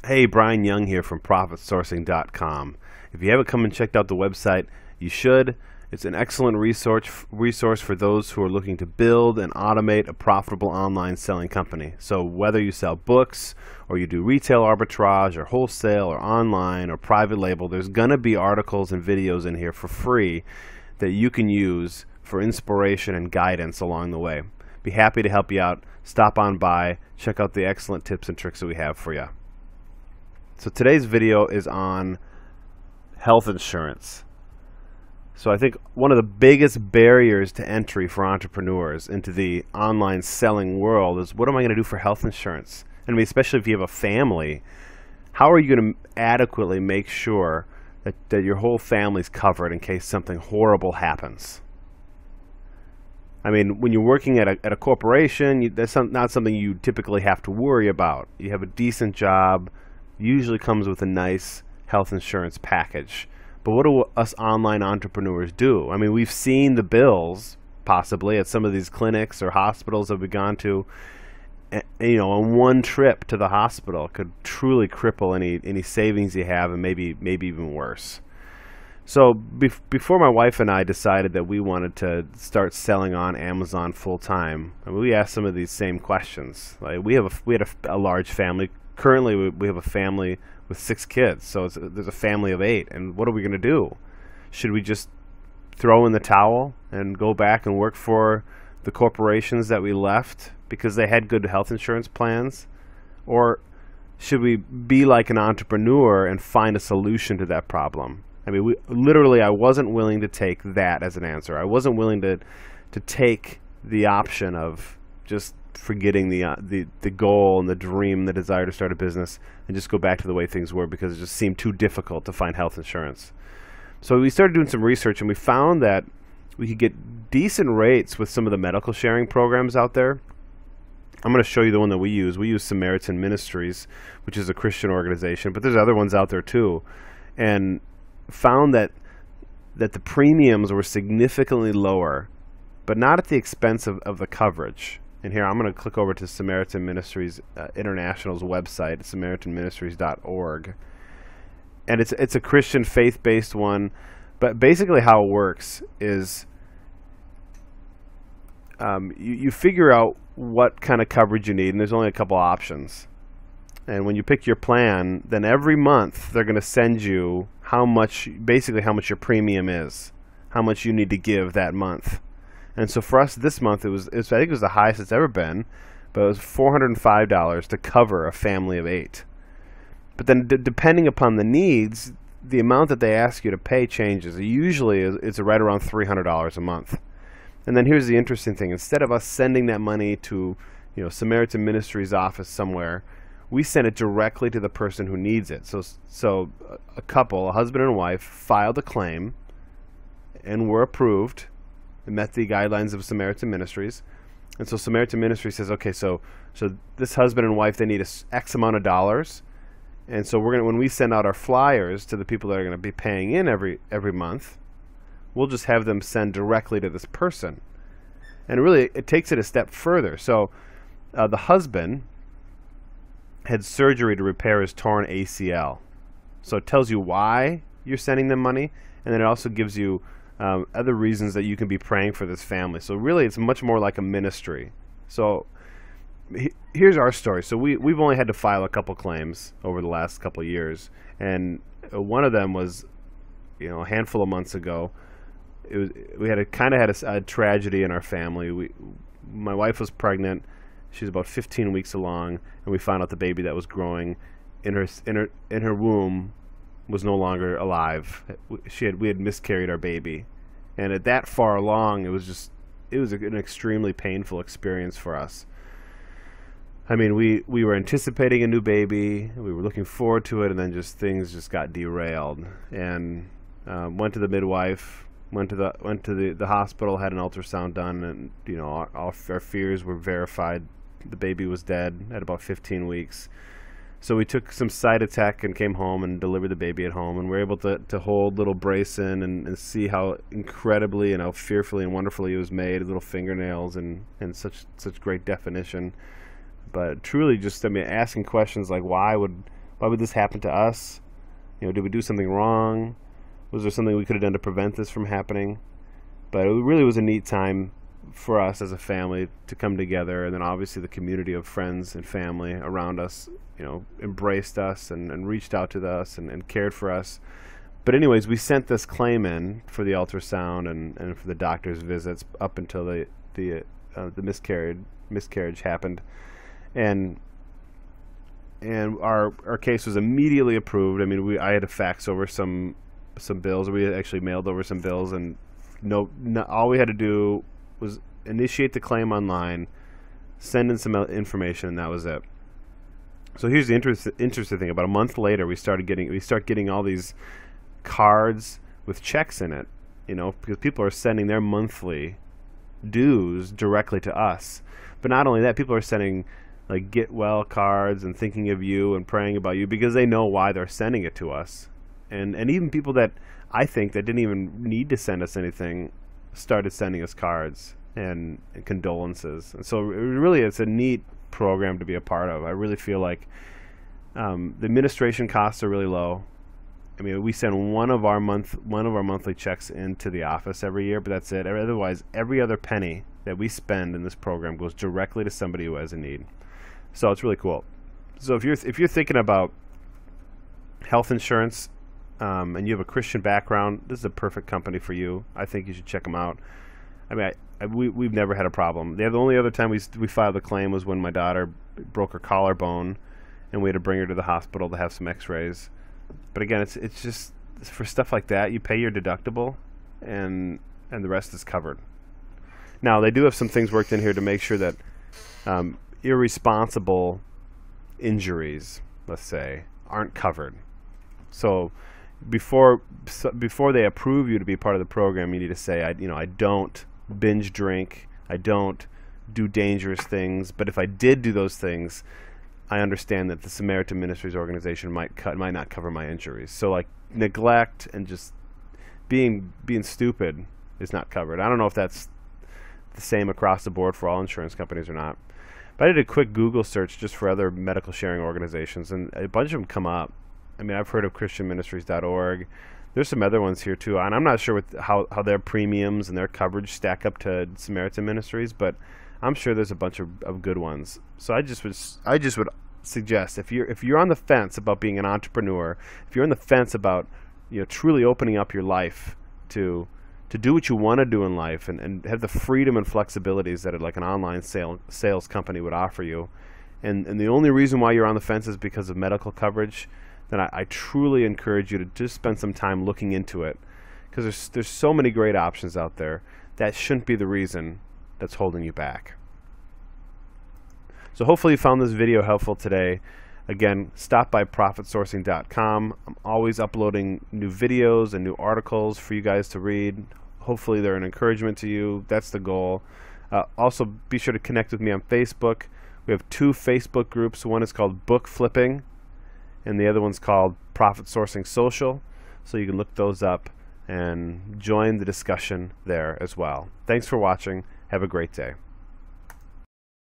Hey, Brian Young here from ProfitSourcing.com. If you haven't come and checked out the website, you should. It's an excellent resource for those who are looking to build and automate a profitable online selling company. So whether you sell books or you do retail arbitrage or wholesale or online or private label, there's going to be articles and videos in here for free that you can use for inspiration and guidance along the way. Be happy to help you out. Stop on by, check out the excellent tips and tricks that we have for you. So today's video is on health insurance. So I think one of the biggest barriers to entry for entrepreneurs into the online selling world is, what am I going to do for health insurance? I mean, especially if you have a family, how are you going to adequately make sure that your whole family's covered in case something horrible happens? I mean, when you're working at a corporation, that's not something you typically have to worry about. You have a decent job, usually comes with a nice health insurance package. But what do us online entrepreneurs do? I mean, we've seen the bills possibly at some of these clinics or hospitals that we've gone to. And, you know, on one trip to the hospital could truly cripple any savings you have, and maybe even worse. So before my wife and I decided that we wanted to start selling on Amazon full time, I mean, we asked some of these same questions. Like, we had a large family. Currently, we have a family with 6 kids, so there's a family of 8. And what are we going to do? Should we just throw in the towel and go back and work for the corporations that we left because they had good health insurance plans? Or should we be like an entrepreneur and find a solution to that problem? I mean, I wasn't willing to take that as an answer. I wasn't willing to take the option of just forgetting the goal and the dream, the desire to start a business, and just go back to the way things were, because it just seemed too difficult to find health insurance. So we started doing some research, and we found that we could get decent rates with some of the medical sharing programs out there. I'm going to show you the one that we use. We use Samaritan Ministries, which is a Christian organization, but there's other ones out there too, and found that the premiums were significantly lower, but not at the expense of the coverage. And here I'm going to click over to Samaritan Ministries International's website, samaritanministries.org. And it's a Christian faith-based one. But basically how it works is you figure out what kind of coverage you need, and there's only a couple options. And when you pick your plan, then every month they're going to send you basically how much your premium is, how much you need to give that month. And so for us this month, I think it was the highest it's ever been, but it was $405 to cover a family of 8. But then depending upon the needs, the amount that they ask you to pay changes. Usually it's right around $300 a month. And then here's the interesting thing. Instead of us sending that money to, Samaritan Ministries office somewhere, we send it directly to the person who needs it. So a couple, a husband and wife, filed a claim and were approved. It met the guidelines of Samaritan Ministries. And so Samaritan Ministries says, okay, so this husband and wife, they need X amount of dollars. And so when we send out our flyers to the people that are going to be paying in every month, we'll just have them send directly to this person. And really, it takes it a step further. So the husband had surgery to repair his torn ACL. So it tells you why you're sending them money, and then it also gives you other reasons that you can be praying for this family. So really, it's much more like a ministry. So here's our story. So we've only had to file a couple claims over the last couple of years, and one of them was, a handful of months ago. We had a tragedy in our family. My wife was pregnant. She was about 15 weeks along, and we found out the baby that was growing in her womb was no longer alive. We had miscarried our baby, and at that far along, it was an extremely painful experience for us. I mean, we were anticipating a new baby, we were looking forward to it, and then things just got derailed. And went to the midwife, went to the hospital, had an ultrasound done, and our fears were verified. The baby was dead at about 15 weeks. So we took some Cytotec and came home and delivered the baby at home, and we were able to hold little Brayson and see how incredibly and how fearfully and wonderfully it was made, little fingernails and such great definition. But truly, asking questions like why would Why would this happen to us? You know, did we do something wrong? Was there something we could have done to prevent this from happening? But it really was a neat time for us as a family to come together, and then obviously the community of friends and family around us, you know, embraced us and reached out to us and cared for us. But anyways, we sent this claim in for the ultrasound and for the doctor's visits up until the miscarriage happened, and our case was immediately approved. I mean, I had to fax over some bills. We actually mailed over some bills, and all we had to do was initiate the claim online, send in some information, and that was it. So here's the interesting thing. About a month later, we start getting all these cards with checks in it, you know, because people are sending their monthly dues directly to us. But not only that, people are sending like get well cards and thinking of you and praying about you because they know why they're sending it to us. And even people that I think that didn't even need to send us anything started sending us cards and condolences. And so really it's a neat program to be a part of. I really feel like the administration costs are really low. I mean, we send one of our monthly checks into the office every year, but that's it. Otherwise, every other penny that we spend in this program goes directly to somebody who has a need. So it's really cool. So if you're thinking about health insurance and you have a Christian background, this is a perfect company for you. I think you should check them out. I mean, we've never had a problem. The only other time we filed a claim was when my daughter broke her collarbone, and we had to bring her to the hospital to have some X-rays. But again, it's just for stuff like that, you pay your deductible, and the rest is covered. Now they do have some things worked in here to make sure that irresponsible injuries, let's say, aren't covered. So before they approve you to be part of the program, you need to say, I don't binge drink, I don't do dangerous things, but if I did do those things, I understand that the Samaritan Ministries organization might not cover my injuries. So like neglect and just being stupid is not covered. I don't know if that's the same across the board for all insurance companies or not. But I did a quick Google search just for other medical sharing organizations, and a bunch of them come up. I mean, I've heard of christianministries.org. There's some other ones here too, and I'm not sure how their premiums and their coverage stack up to Samaritan Ministries, but I'm sure there's a bunch of good ones. So I just would suggest if you're on the fence about being an entrepreneur, if you're on the fence about truly opening up your life to do what you want to do in life and have the freedom and flexibilities that like an online sales company would offer you, and the only reason why you're on the fence is because of medical coverage, then I truly encourage you to just spend some time looking into it, because there's so many great options out there. That shouldn't be the reason that's holding you back. So hopefully you found this video helpful today. Again, stop by profitsourcing.com. I'm always uploading new videos and new articles for you guys to read. Hopefully they're an encouragement to you. That's the goal. Also, be sure to connect with me on Facebook. We have 2 Facebook groups. One is called Book Flipping, and the other one's called Profit Sourcing Social. So you can look those up and join the discussion there as well. Thanks for watching. Have a great day.